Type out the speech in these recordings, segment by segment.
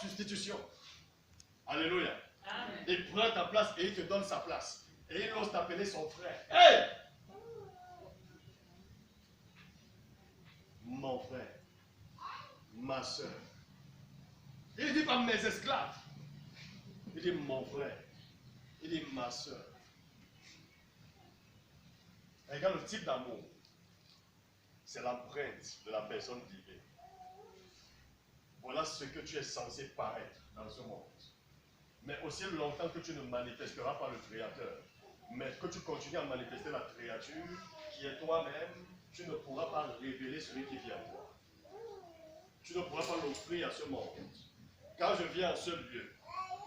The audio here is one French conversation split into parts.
substitution. Alléluia. Amen. Il prend ta place et il te donne sa place. Et il ose t'appeler son frère. Hey! Mon frère, ma soeur. Il ne dit pas mes esclaves. Il dit mon frère. Il dit ma soeur. Regarde le type d'amour. C'est l'empreinte de la personne divine. Voilà ce que tu es censé paraître dans ce monde. Mais aussi longtemps que tu ne manifesteras pas le Créateur, mais que tu continues à manifester la créature qui est toi-même, tu ne pourras pas révéler celui qui vit en toi. Tu ne pourras pas l'offrir à ce monde. Quand je viens à ce lieu,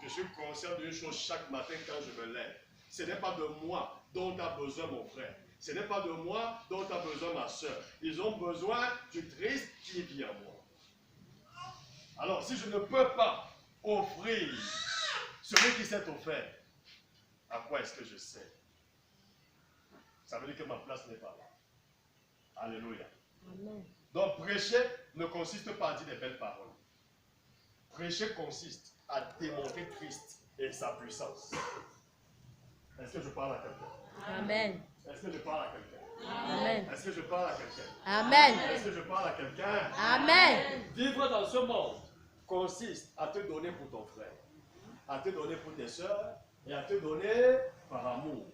je suis conscient d'une chose chaque matin quand je me lève. Ce n'est pas de moi dont a besoin mon frère. Ce n'est pas de moi dont a besoin ma soeur. Ils ont besoin du Christ qui vit en moi. Alors, si je ne peux pas offrir celui qui s'est offert, à quoi est-ce que je sers? Ça veut dire que ma place n'est pas là. Alléluia. Amen. Donc, prêcher ne consiste pas à dire des belles paroles. Prêcher consiste à démontrer Christ et sa puissance. Est-ce que je parle à quelqu'un? Amen. Est-ce que je parle à quelqu'un? Amen. Est-ce que je parle à quelqu'un? Amen. Est-ce que je parle à quelqu'un? Amen. Vivre dans ce monde consiste à te donner pour ton frère, à te donner pour tes soeurs et à te donner par amour.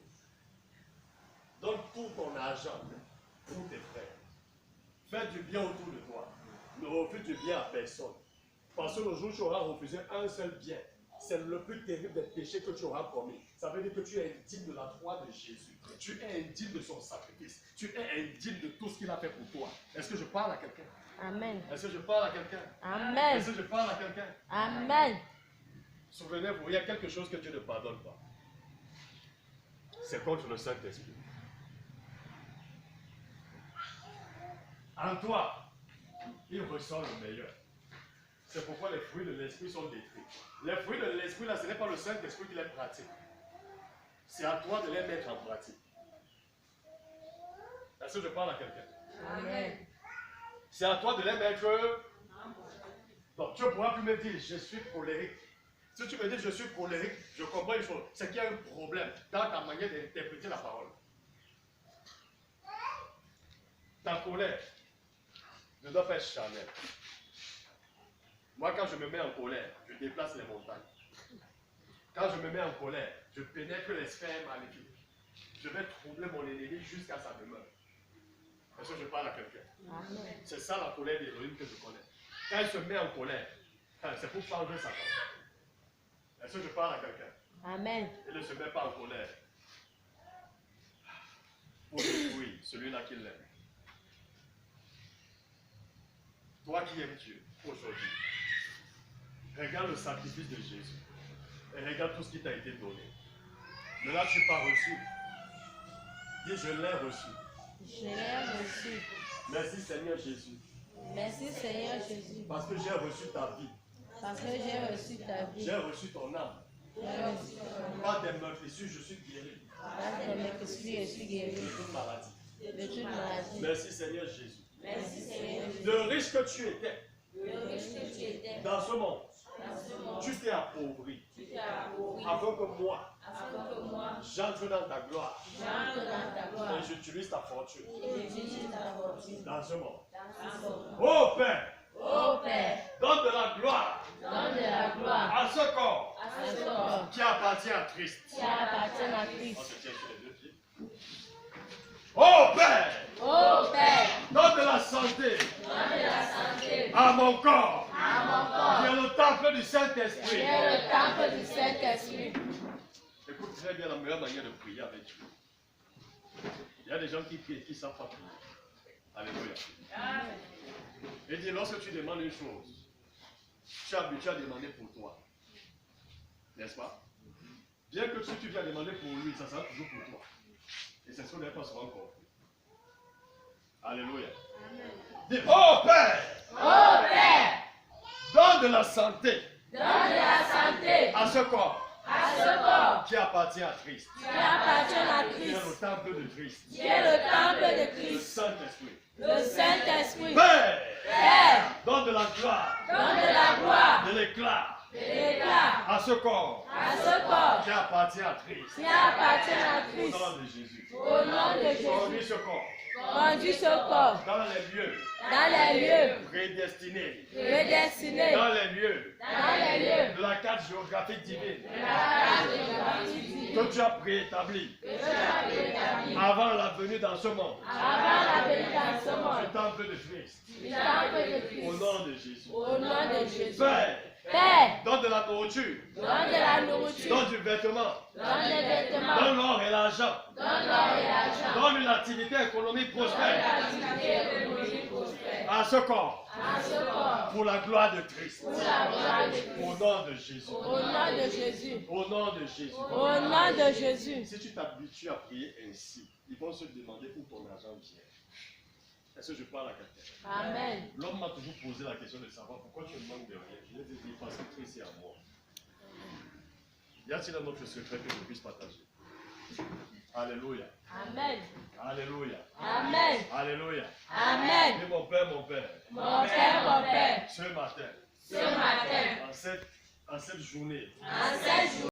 Donne tout ton argent pour tes frères. Fais du bien autour de toi. Ne refuse du bien à personne. Parce que le jour où tu auras refusé un seul bien, c'est le plus terrible des péchés que tu auras commis. Ça veut dire que tu es indigne de la croix de Jésus. Tu es indigne de son sacrifice. Tu es indigne de tout ce qu'il a fait pour toi. Est-ce que je parle à quelqu'un? Amen. Est-ce que je parle à quelqu'un? Amen. Est-ce que je parle à quelqu'un? Amen. Souvenez-vous, il y a quelque chose que Dieu ne pardonne pas. C'est contre le Saint-Esprit. En toi, il ressent le meilleur. C'est pourquoi les fruits de l'esprit sont détruits. Les fruits de l'esprit, là, ce n'est pas le Saint-Esprit qui les pratique. C'est à toi de les mettre en pratique. Est-ce que je parle à quelqu'un? Amen. C'est à toi de les mettre. Donc, tu ne pourras plus me dire, je suis colérique. Si tu me dis, je suis colérique, je comprends une chose. C'est qu'il y a un problème dans ta manière d'interpréter la parole. Ta colère ne doit pas être charnelle. Moi, quand je me mets en colère, je déplace les montagnes. Quand je me mets en colère, je pénètre les sphères maléfiques. Je vais troubler mon ennemi jusqu'à sa demeure. Est-ce que je parle à quelqu'un? C'est ça la colère d'Élohim que je connais. Quand elle se met en colère, c'est pour faire Satan. Est-ce que je parle à quelqu'un? Amen. Elle ne se met pas en colère pour détruire celui-là qui l'aime. Toi qui aimes Dieu aujourd'hui, regarde le sacrifice de Jésus et regarde tout ce qui t'a été donné. Mais là, tu n'as pas reçu. Dis, je l'ai reçu. Je l'ai reçu. Merci Seigneur Jésus. Merci Seigneur Jésus. Parce que j'ai reçu ta vie. Parce que j'ai reçu ta vie. J'ai reçu ton âme. Par des meurtrissures, je suis guéri. Par des meurtrissures, je suis guéri. De toute maladie. De toute maladie. Merci Seigneur Jésus. Merci Seigneur Jésus. Le riche que tu étais, dans ce monde, tu t'es appauvri. Afin que moi, j'entre dans ta gloire. Et j'utilise ta fortune. Dans ce monde. Oh Père, donne de la gloire à ce corps qui appartient à Christ. On se tient sur les deux pieds. Oh Père, donne de la santé à mon corps, qui est le temple du Saint-Esprit. Écoute très bien la meilleure manière de prier avec Dieu. Il y a des gens qui prient et qui ne savent pas prier. Alléluia. Et dit, lorsque tu demandes une chose, tu es habitué à demander pour toi. N'est-ce pas? Bien que si tu viens demander pour lui, ça sera toujours pour toi. Et c'est ce qu'on n'est pas souvent compris. Alléluia. Dis, oh Père, donne de la santé, à ce corps, qui appartient à Christ, qui est le temple de Christ, le Saint-Esprit. Père, donne de la gloire, de déclare déclare à ce corps à ce corps qui appartient à Christ, qui appartient à au Christ, nom de Jésus, au nom de conduis Jésus, ce corps conduis ce corps dans les lieux dans les lieux prédestinés, prédestinés, dans les lieux dans les lieux de la carte géographique divine de la carte géographique divine que tu as préétabli que tu as préétabli avant la venue dans ce monde avant la venue dans ce du monde, temple de Christ, du temple de au Christ, nom de Jésus. au nom de Jésus. Père, Père, donne de la nourriture, donne de la nourriture, donne du vêtement, donne des vêtements, donne l'or et l'argent, donne l'or et l'argent, donne une activité économique prospère l'activité économique prospère à ce corps à ce corps pour la gloire de Christ. pour la gloire de Au Christ. nom de Jésus. Au nom de Jésus. Au nom de Jésus. Au nom de Jésus. Si tu t'habitues à prier ainsi, ils vont se demander où ton argent vient. Est-ce que je parle à quelqu'un? Amen. L'homme m'a toujours posé la question de savoir pourquoi tu me manques de rien. Je lui ai dit parce que Christ est à moi. Y a-t-il un autre secret que je puisse partager? Alléluia. Amen. Alléluia. Amen. Alléluia. Amen. Et mon Père, mon Père, Mon Père, ce matin, ce matin, en cette journée, en cette journée,